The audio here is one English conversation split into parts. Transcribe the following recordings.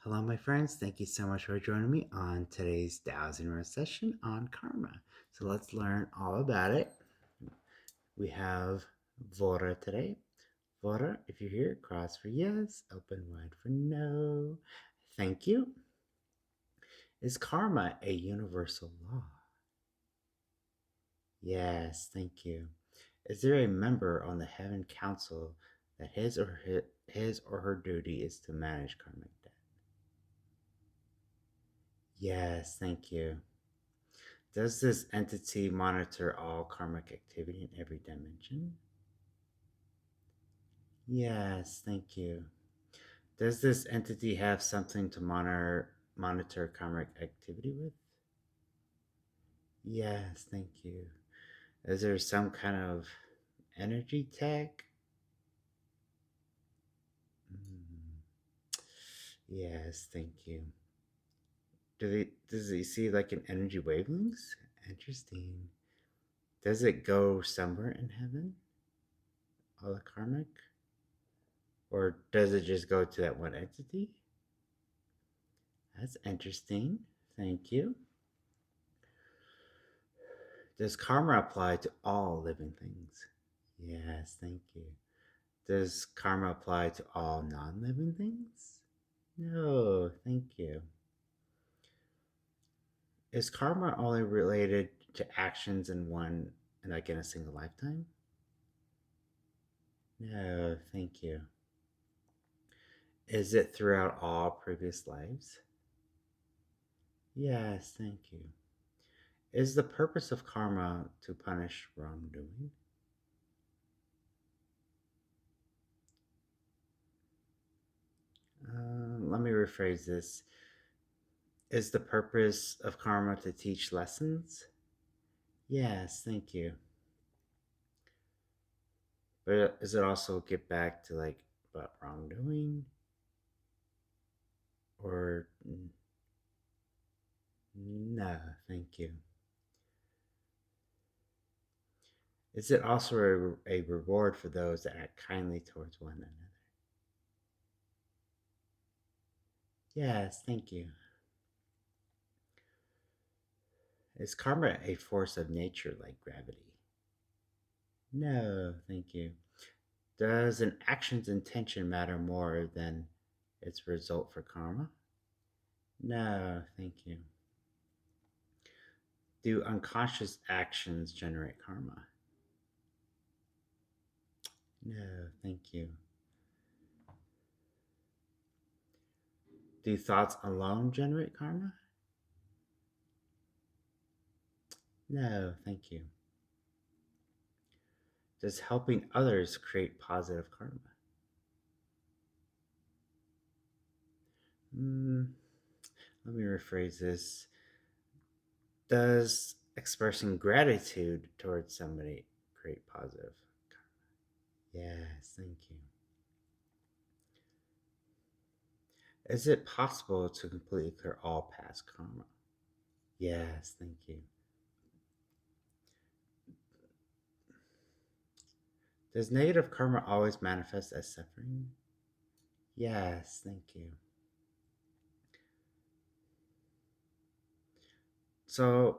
Hello, my friends. Thank you so much for joining me on today's Dowsing Rod session on karma. So let's learn all about it. We have Vora today. Vora, if you're here, cross for yes, open wide for no. Thank you. Is karma a universal law? Yes, thank you. Is there a member on the Heaven Council that his or her duty is to manage karmic debt? Yes, thank you. Does this entity monitor all karmic activity in every dimension? Yes, thank you. Does this entity have something to monitor karmic activity with? Yes, thank you. Is there some kind of energy tech? Mm, yes, thank you. Does he see like an energy wavelengths? Interesting. Does it go somewhere in heaven? All the karmic? Or does it just go to that one entity? That's interesting. Thank you. Does karma apply to all living things? Yes, thank you. Does karma apply to all non living things? No, thank you. Is karma only related to actions like in a single lifetime? No, thank you. Is it throughout all previous lives? Yes, thank you. Is the purpose of karma to punish wrongdoing? Let me rephrase this. Is the purpose of karma to teach lessons? Yes, thank you. But does it also get back to like about wrongdoing? Or no, thank you. Is it also a reward for those that act kindly towards one another? Yes, thank you. Is karma a force of nature like gravity? No, thank you. Does an action's intention matter more than its result for karma? No, thank you. Do unconscious actions generate karma? No, thank you. Do thoughts alone generate karma? No, thank you. Does helping others create positive karma? Mm, let me rephrase this. Does expressing gratitude towards somebody create positive karma? Yes, thank you. Is it possible to completely clear all past karma? Yes, thank you. Does negative karma always manifest as suffering? Yes, thank you. So,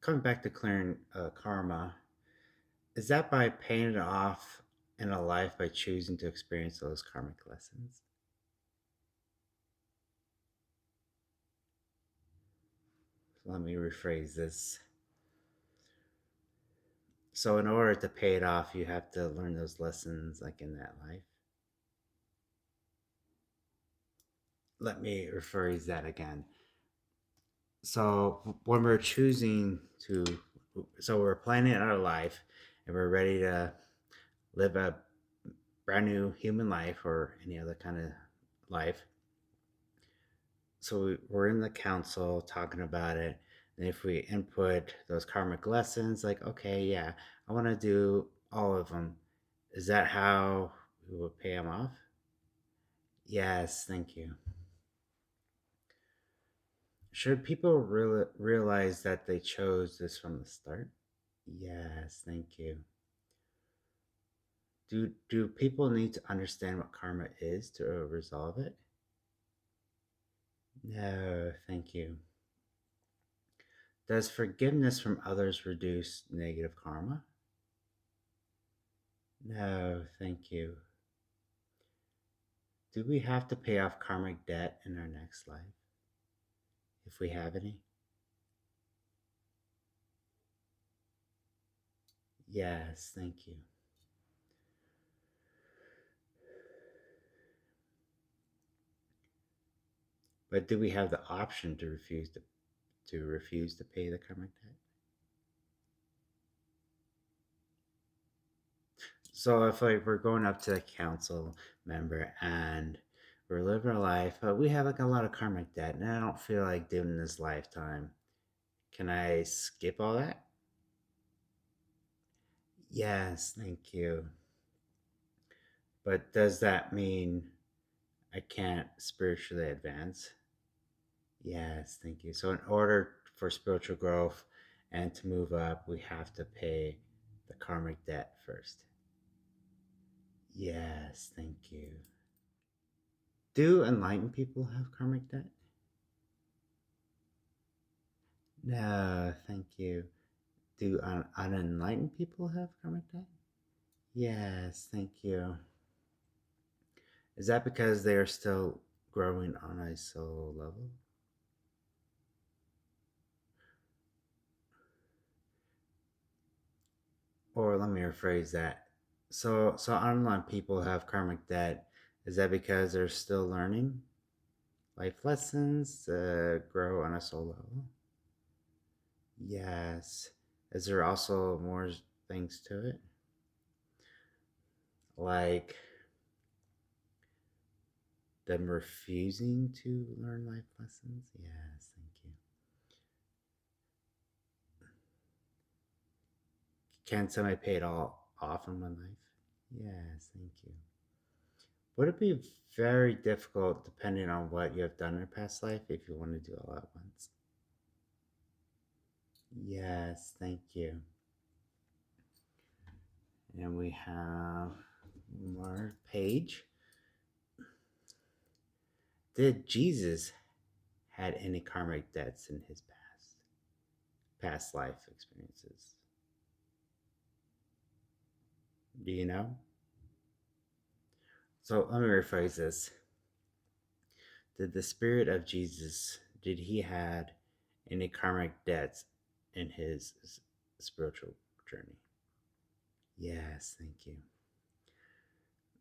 coming back to clearing karma, is that by paying it off in a life by choosing to experience those karmic lessons? Let me rephrase this. So, in order to pay it off, you have to learn those lessons like in that life. Let me rephrase that again. So, when we're choosing to, so we're planning our life and we're ready to live a brand new human life or any other kind of life. So we're in the council talking about it. And if we input those karmic lessons, like, okay, yeah, I want to do all of them. Is that how we would pay them off? Yes, thank you. Should people realize that they chose this from the start? Yes, thank you. Do people need to understand what karma is to resolve it? No, thank you. Does forgiveness from others reduce negative karma? No, thank you. Do we have to pay off karmic debt in our next life, if we have any? Yes, thank you. But do we have the option to refuse to pay the karmic debt? So if like we're going up to the council member and we're living our life, but we have like a lot of karmic debt, and I don't feel like doing this lifetime. Can I skip all that? Yes, thank you. But does that mean I can't spiritually advance? Yes, thank you. So in order for spiritual growth and to move up, we have to pay the karmic debt first. Yes, thank you. Do enlightened people have karmic debt? No, thank you. Do unenlightened people have karmic debt? Yes, thank you. Is that because they are still growing on a soul level? Or let me rephrase that. So unenlightened people have karmic debt. Is that because they're still learning life lessons to grow on a soul level? Yes. Is there also more things to it? Like them refusing to learn life lessons? Yes, thank you. Can somebody pay it all off in one life? Yes, thank you. Would it be very difficult, depending on what you have done in a past life, if you want to do it all at once? Yes, thank you. And we have one more page. Did Jesus had any karmic debts in his past life experiences? Do you know? So let me rephrase this. Did the spirit of Jesus, did he had any karmic debts in his spiritual journey? Yes, thank you.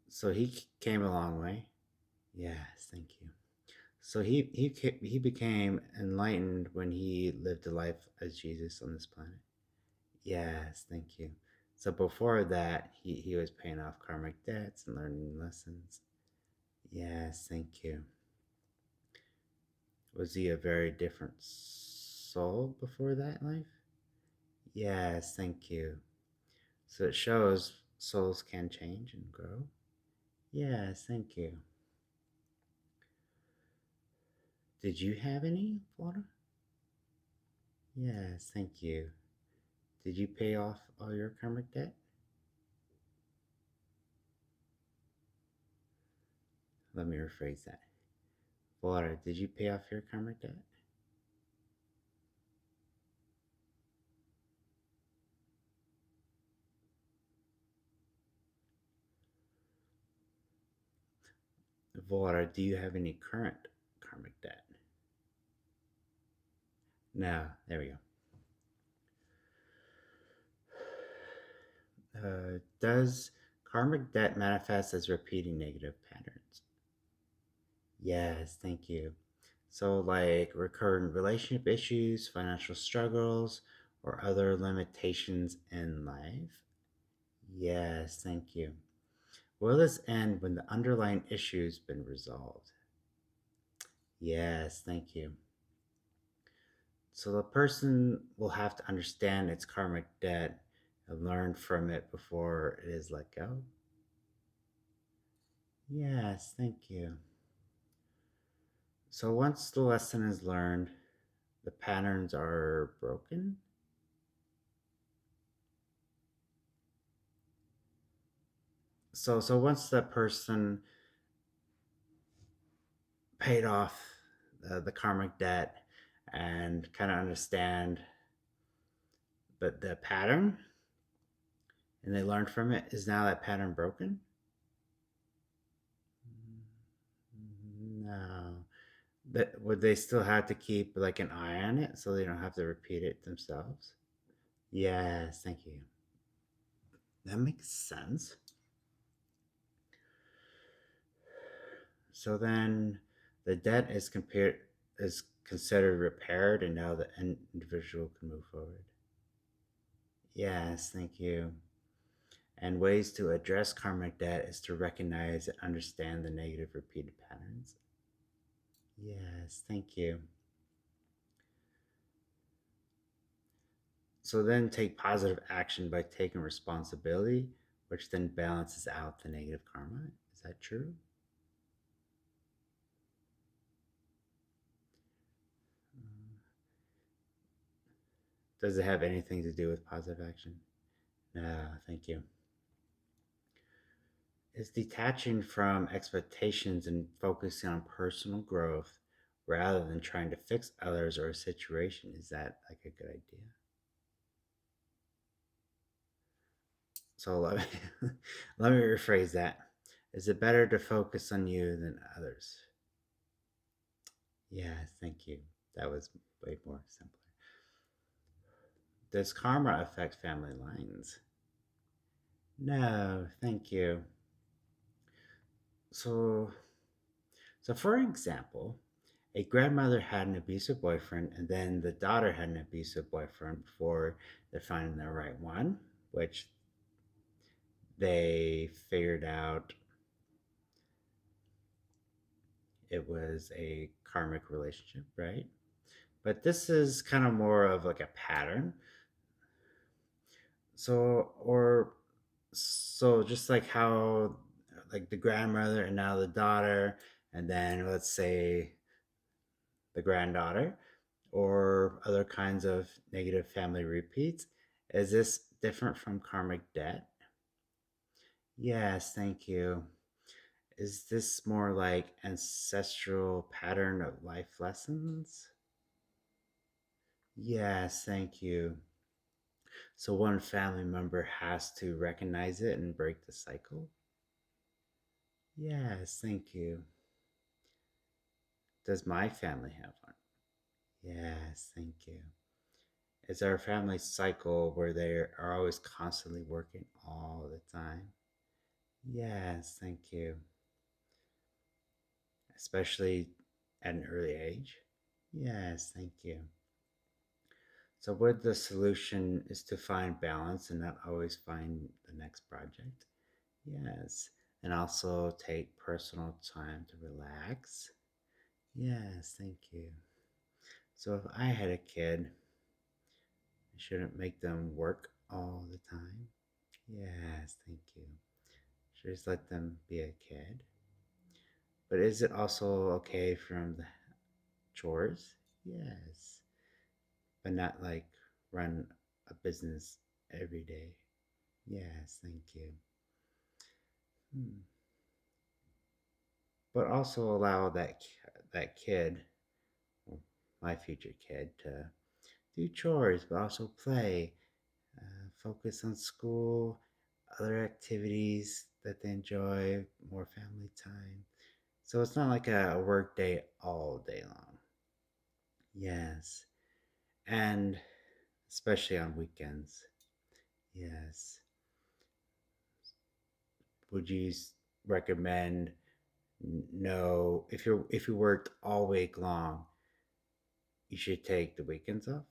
So he came a long way. Yes, thank you. So he became enlightened when he lived a life as Jesus on this planet. Yes, thank you. So before that, he was paying off karmic debts and learning lessons. Yes, thank you. Was he a very different soul before that life? Yes, thank you. So it shows souls can change and grow. Yes, thank you. Did you have any, Flora? Yes, thank you. Did you pay off all your karmic debt? Let me rephrase that. Flora, did you pay off your karmic debt? Flora, do you have any current karmic debt? No, there we go. Does karmic debt manifest as repeating negative patterns? Yes, thank you. So, like recurrent relationship issues, financial struggles, or other limitations in life? Yes, thank you. Will this end when the underlying issue's been resolved? Yes, thank you. So, the person will have to understand its karmic debt and learn from it before it is let go? Yes, thank you. So, once the lesson is learned, the patterns are broken? So once the person paid off the karmic debt and kind of understand the pattern, and they learned from it. Is now that pattern broken? No. But would they still have to keep like an eye on it so they don't have to repeat it themselves? Yes, thank you. That makes sense. So then the debt is considered repaired, and now the individual can move forward. Yes, thank you. And ways to address karmic debt is to recognize and understand the negative repeated patterns. Yes, thank you. So then take positive action by taking responsibility, which then balances out the negative karma. Is that true? Does it have anything to do with positive action? No, thank you. Is detaching from expectations and focusing on personal growth rather than trying to fix others or a situation. Is that like a good idea? So let me, let me rephrase that. Is it better to focus on you than others? Yes, thank you. That was way more simpler. Does karma affect family lines? No, thank you. So, so for example, a grandmother had an abusive boyfriend, and then the daughter had an abusive boyfriend before they're finding the right one, which they figured out it was a karmic relationship, right? But this is kind of more of like a pattern. So just like how like the grandmother and now the daughter, and then let's say the granddaughter, or other kinds of negative family repeats. Is this different from karmic debt? Yes, thank you. Is this more like ancestral pattern of life lessons? Yes, thank you. So one family member has to recognize it and break the cycle? Yes, thank you. Does my family have one? Yes, thank you. Is our family cycle where they are always constantly working all the time? Yes, thank you. Especially at an early age? Yes, thank you. So, would the solution is to find balance and not always find the next project? Yes. And also take personal time to relax? Yes, thank you. So, if I had a kid, I shouldn't make them work all the time? Yes, thank you. Should just let them be a kid? But is it also okay from the chores? Yes. But not like run a business every day. Yes, thank you. Hmm. But also allow that kid, or my future kid, to do chores, but also play, focus on school, other activities that they enjoy, more family time. So it's not like a work day all day long. Yes, and especially on weekends. Yes. Would you recommend no if you worked all week long, you should take the weekends off?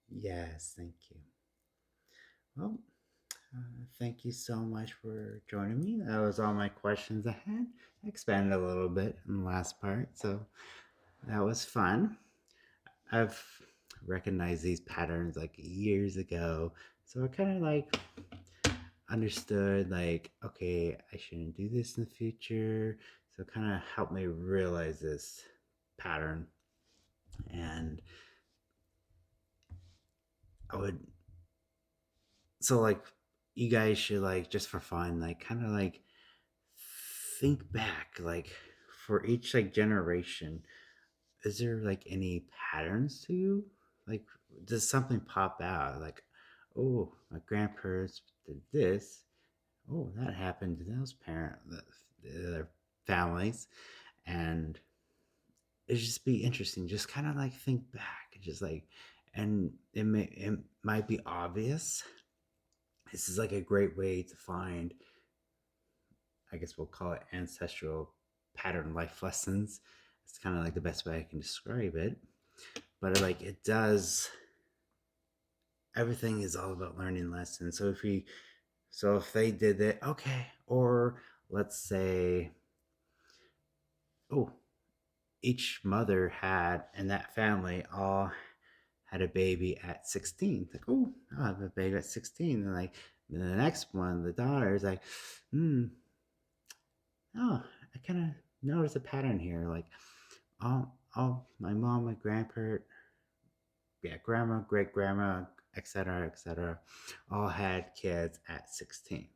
Yes, thank you. Well, thank you so much for joining me. That was all my questions I had. I expanded a little bit in the last part, so that was fun. I've recognized these patterns like years ago, so I kind of like understood like, okay, I shouldn't do this in the future. So it kind of helped me realize this pattern. And I would, so like, you guys should like, just for fun, like, kind of like think back, like, for each like generation, is there like any patterns to you? Like, does something pop out? Like, oh, my grandparents did this. Oh, that happened to those their families, and it just be interesting. Just kind of like think back, just like, and it might be obvious. This is like a great way to find, I guess we'll call it ancestral pattern life lessons. It's kind of like the best way I can describe it. But like it does, everything is all about learning lessons. So if they did it, okay. Or let's say, oh, each mother had in that family all had a baby at 16. It's like, oh, I'll have a baby at 16. And like the next one, the daughter is like, hmm, oh, I kind of notice a pattern here. Like, all my mom, my grandparent, yeah, grandma, great grandma, etc., all had kids at 16.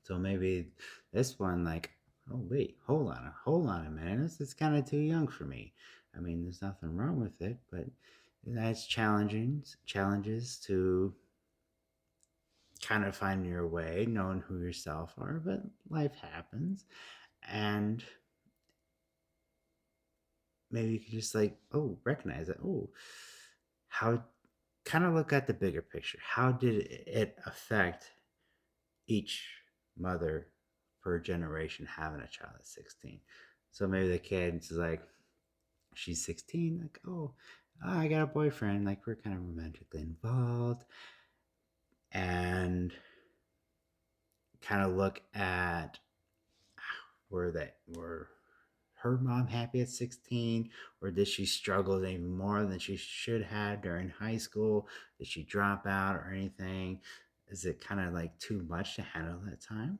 So maybe this one, like, oh wait, hold on a minute. This is kind of too young for me. I mean, there's nothing wrong with it, but it has challenges to kind of find your way, knowing who yourself are. But life happens, and maybe you could just like, oh, recognize it. Oh, how kind of look at the bigger picture. How did it affect each mother per generation having a child at 16? So maybe the kid is like, she's 16, like, oh, I got a boyfriend, like we're kind of romantically involved, and kind of look at were her mom happy at 16, or did she struggle even more than she should have during high school? Did she drop out or anything? Is it kind of like too much to handle that time?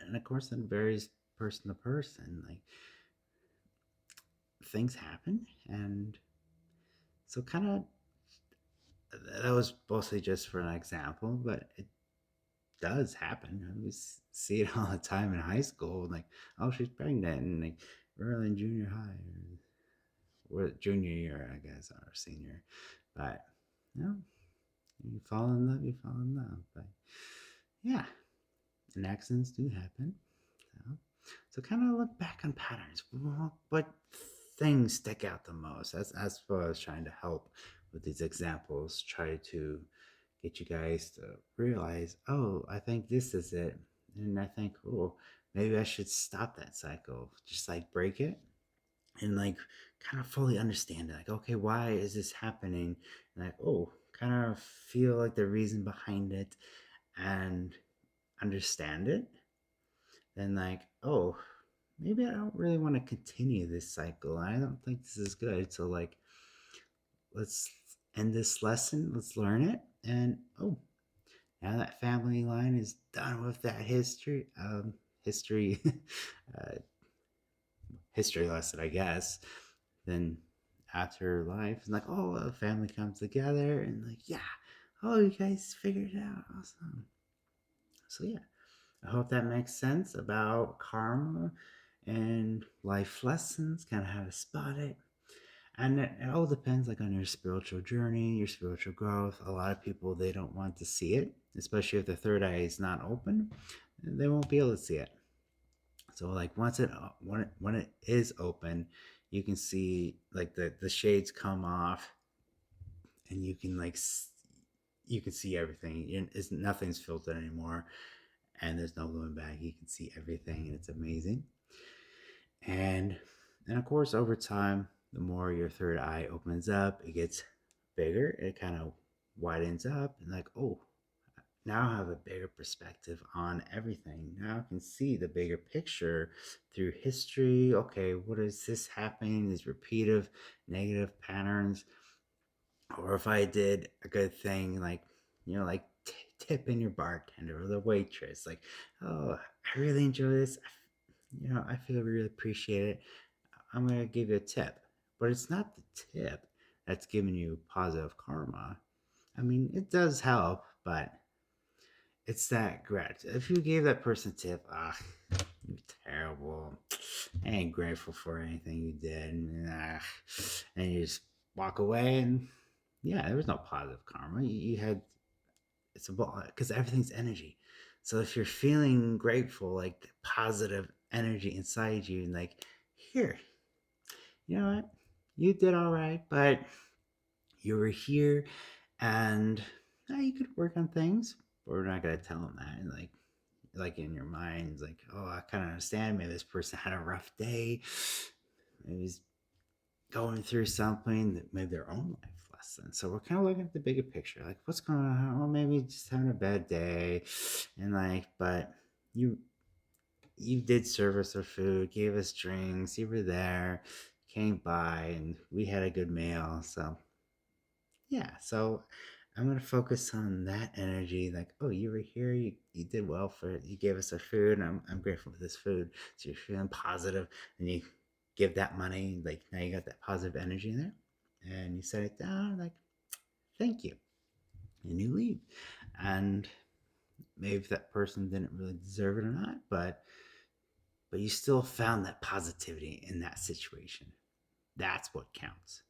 And of course, it varies person to person. Like things happen, and so kind of that was mostly just for an example, but it does happen. We see it all the time in high school. Like, oh, she's pregnant, and like early in junior high or junior year, I guess, or senior. But you know, you fall in love, you fall in love. But yeah, and accidents do happen. So, so kind of look back on patterns. What things stick out the most? That's what I was trying to help with these examples. Try to get you guys to realize, oh, I think this is it, and I think, oh, maybe I should stop that cycle. Just like break it and like kind of fully understand it. Like, okay, why is this happening? And like, oh, kind of feel like the reason behind it and understand it. Then like, oh, maybe I don't really want to continue this cycle. I don't think this is good. So like, let's end this lesson. Let's learn it. And oh, now that family line is done with that history, uh, history lesson, I guess. Then after life, it's like, oh, a family comes together and like, yeah, oh, you guys figured it out, awesome. So yeah, I hope that makes sense about karma and life lessons, kind of how to spot it. And it all depends like on your spiritual journey, your spiritual growth. A lot of people, they don't want to see it, especially if the third eye is not open. They won't be able to see it. So like when it is open, you can see like the shades come off, and you can like you can see everything. It's nothing's filtered anymore, and there's no going back. You can see everything, and it's amazing. And and of course, over time, the more your third eye opens up, it gets bigger. It kind of widens up, and like, oh, now I have a bigger perspective on everything. Now I can see the bigger picture through history. Okay, what is this happening? These repeative negative patterns. Or if I did a good thing, like, like tipping your bartender or the waitress, like, oh, I really enjoy this. I feel really appreciate it. I'm going to give you a tip. But it's not the tip that's giving you positive karma. I mean, it does help, but It's that gratitude. If you gave that person a tip, you're terrible. I ain't grateful for anything you did. And you just walk away, and yeah, there was no positive karma. You had, it's about, because everything's energy. So if you're feeling grateful, like positive energy inside you, and like, here, you know what? You did all right, but you were here, and you could work on things. But we're not gonna tell them that. And like in your mind, like, oh, I kind of understand. Maybe this person had a rough day. Maybe he's going through something that made their own life lesson. So we're kind of looking at the bigger picture, like what's going on. Well, maybe just having a bad day, and like, but you you did serve us our food, gave us drinks. You were there, came by, and we had a good meal. So yeah, so I'm gonna focus on that energy. Like, oh, you were here, you did well for it. You gave us our food, and I'm grateful for this food. So you're feeling positive, and you give that money. Like now you got that positive energy in there, and you set it down. Like, thank you, and you leave. And maybe that person didn't really deserve it or not, but you still found that positivity in that situation. That's what counts.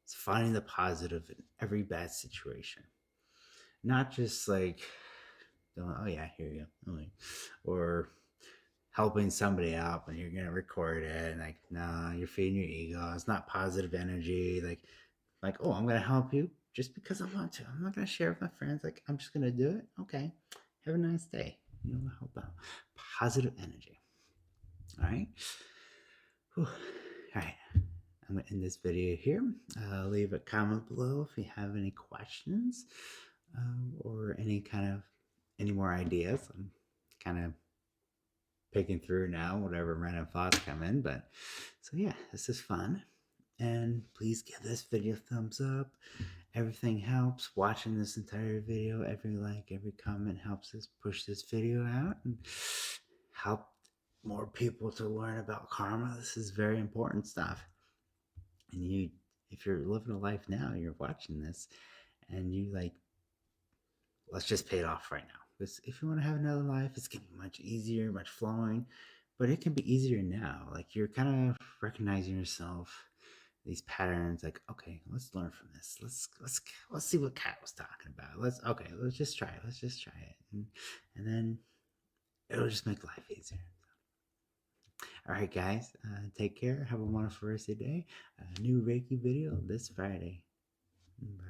It's finding the positive in every bad situation. Not just like going, oh yeah, here you go. Or helping somebody out when you're gonna record it. And like, no, you're feeding your ego. It's not positive energy. Like, oh, I'm gonna help you just because I want to. I'm not gonna share with my friends. Like, I'm just gonna do it. Okay. Have a nice day. You know, help out. Positive energy. All right. Whew. All right. I'm gonna end this video here. Leave a comment below if you have any questions, or any more ideas. I'm kind of picking through now whatever random thoughts come in, but so yeah, this is fun. And please give this video a thumbs up. Everything helps. Watching this entire video, every like, every comment helps us push this video out and help more people to learn about karma. This is very important stuff. And if you're living a life now, you're watching this, and you like, let's just pay it off right now. Because if you want to have another life, it's gonna be much easier, much flowing. But it can be easier now. Like, you're kind of recognizing yourself, these patterns. Like, okay, let's learn from this. Let's see what Kat was talking about. Let's just try it. Let's just try it, and then it'll just make life easier. All right, guys, take care. Have a wonderful rest of your day. A new Reiki video this Friday. Bye.